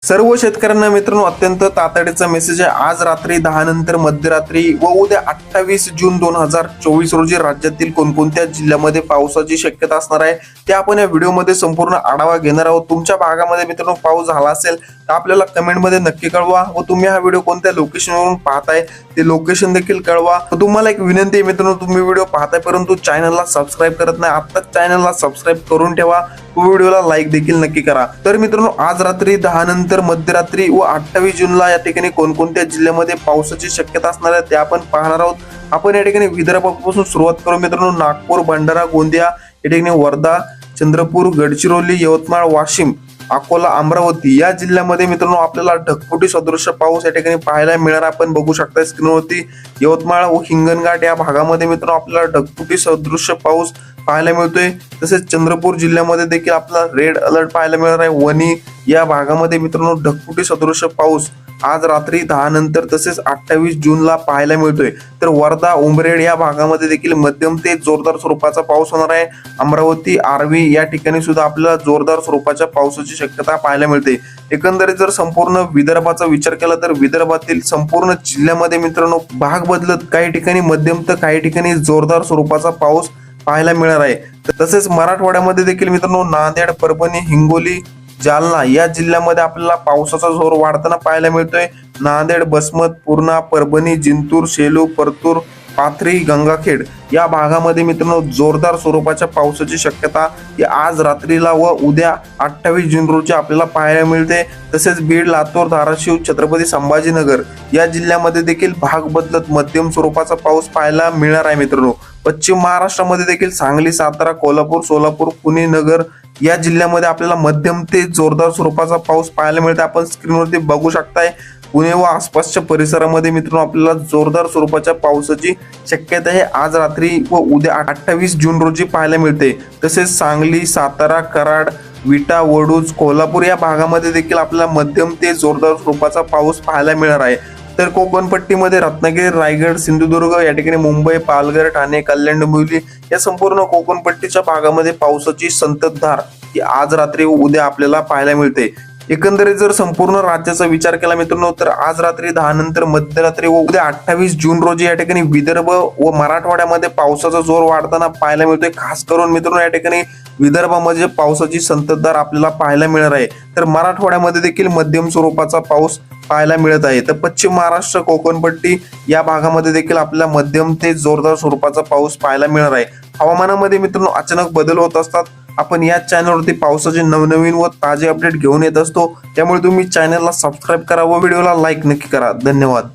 सर्व शेतकऱ्यांना मित्रांनो अत्यंत तातडीचा मेसेज आहे। आज रात्री 10 नंतर मध्यरात्री व उद्या 28 जून 2024 रोजी राज्यातील कोणकोणत्या जिल्ह्यामध्ये पावसाची शक्यता असणार आहे ते आपण या व्हिडिओमध्ये संपूर्ण आढावा घेणार आहोत। तुमच्या भागामध्ये मित्रांनो पाऊस झाला असेल तर आपल्याला कमेंटमध्ये नक्की कळवा व तुम्ही हा व्हिडिओ कोणत्या लोकेशनवरून पाहताय ते लोकेशन देखील कळवा। तर तुम्हाला एक विनंती आहे मित्रांनो, तुम्ही व्हिडिओ पाहताय परंतु चॅनलला सबस्क्राइब करत नाही, आत्ताच चॅनलला सबस्क्राइब करून ठेवा, व्हिडिओला लाईक देखील नक्की करा। तर मित्रांनो आज रात्री 10 नंतर मध्यरात्री व 28 जूनला या ठिकाणी कोणकोणत्या जिल्ह्यामध्ये पावसाची शक्यता असणार आहे ते आपण पाहणार आहोत। आपण या ठिकाणी विदर्भापासून सुरुवात करू मित्रांनो। नागपूर, भंडारा, गोंदिया, या ठिकाणी वर्धा, चंद्रपूर, गडचिरोली, यवतमाळ, वाशिम, अकोला, अमरावती या जिल्ह्यामध्ये मित्रांनो आपल्याला ढगफुटी सदृश पाऊस या ठिकाणी पाहायला मिळणार। आपण बघू शकता स्क्रीनवरती यवतमाळ व हिंगणघाट या भागामध्ये मित्रांनो आपल्याला ढगफुटी सदृश पाऊस पाहायला मिळतोय। तसेच चंद्रपूर जिल्ह्यामध्ये देखील आपल्याला रेड अलर्ट पाहायला मिळणार आहे। वणी या भागामध्ये मित्रांनो ढगफुटी सदृश पाऊस आज रात्री 10 नंतर तसेच 28 जूनला पाहायला मिळतोय। तर वर्धा, उमरेड या भागामध्ये देखील मध्यम ते जोरदार स्वरूपाचा पाऊस होणार आहे। अमरावती, आर्वी या ठिकाणी सुद्धा आपल्याला जोरदार स्वरूपाच्या पावसाची शक्यता पाहायला मिळते। एकंदरीत जर संपूर्ण विदर्भाचा विचार केला तर विदर्भातील संपूर्ण जिल्ह्यामध्ये मित्रांनो भाग बदलत काही ठिकाणी मध्यम तर काही ठिकाणी जोरदार स्वरूपाचा पाऊस पाहायला मिळणार आहे। तसेच मराठवाड्यामध्ये देखील मित्रांनो नांदेड, परभणी, हिंगोली, जालना या जिल्ह्यामध्ये आपल्याला पावसाचा जोर वाढताना पाहायला मिळतोय। नांदेड, बसमत, पूर्णा, परभणी, जिंतूर, सेलू, परतूर, पाथरी, गंगाखेड या भागामध्ये मित्रांनो जोरदार स्वरूपाच्या पावसाची शक्यता ही आज रात्रीला व उद्या 28 जून रोजी आपल्याला पाहायला मिळते। तसेच बीड, लातूर, धाराशिव, छत्रपती संभाजीनगर या जिल्ह्यामध्ये देखील भाग बदलत मध्यम स्वरूपाचा पाऊस पाहायला मिळणार आहे मित्रांनो। पश्चिम महाराष्ट्रामध्ये देखील सांगली, सातारा, कोल्हापूर, सोलापूर, पुणे, नगर या जिल्ह्यामध्ये आपल्याला मध्यम ते जोरदार स्वरूपाचा पाऊस पाहायला मिळते। आपण स्क्रीनवरती बघू शकताय पुणे व आसपासच्या परिसरामध्ये मित्रांनो आपल्याला जोरदार स्वरूपाच्या पावसाची शक्यता आहे आज रात्री व उद्या 28 जून रोजी पाहायला मिळते। तसेच सांगली, सातारा, कराड, विटा, वडूज, कोल्हापूर या भागामध्ये देखील आपल्याला मध्यम ते जोरदार स्वरूपाचा पाऊस पाहायला मिळणार आहे। तर कोकणपट्टीमध्ये रत्नागिरी, रायगड, सिंधुदुर्ग या ठिकाणी मुंबई, पालघर, ठाणे, कल्याण, डोंबिवली या संपूर्ण कोकणपट्टीच्या भागामध्ये पावसाची संततधार ही आज रात्री व उद्या आपल्याला पाहायला मिळते। एकंदरीत जर संपूर्ण राज्याचा विचार केला मित्रांनो तर आज रात्री 10 नंतर मध्यरात्री व उद्या 28 जून रोजी या ठिकाणी विदर्भ व मराठवाड्यामध्ये पावसाचा जोर वाढताना पाहायला मिळतोय। खास करून मित्रांनो या ठिकाणी विदर्भामध्ये पावसाची संततधार आपल्याला पाहायला मिळणार आहे। तर मराठवाड्यामध्ये देखील मध्यम स्वरूपाचा पाऊस पाहायला मिळत आहे। तर पश्चिम महाराष्ट्र, कोकणपट्टी या भागामध्ये देखील आपल्याला मध्यम ते जोरदार स्वरूपाचा पाऊस पाहायला मिळणार आहे। हवामानामध्ये मित्रांनो अचानक बदल होत असतात। आपण या चॅनलवरती पावसाचे नवनवीन व ताजे अपडेट घेऊन येत असतो, त्यामुळे तुम्ही चॅनलला सबस्क्राइब करा व व्हिडिओला लाईक नक्की करा। धन्यवाद।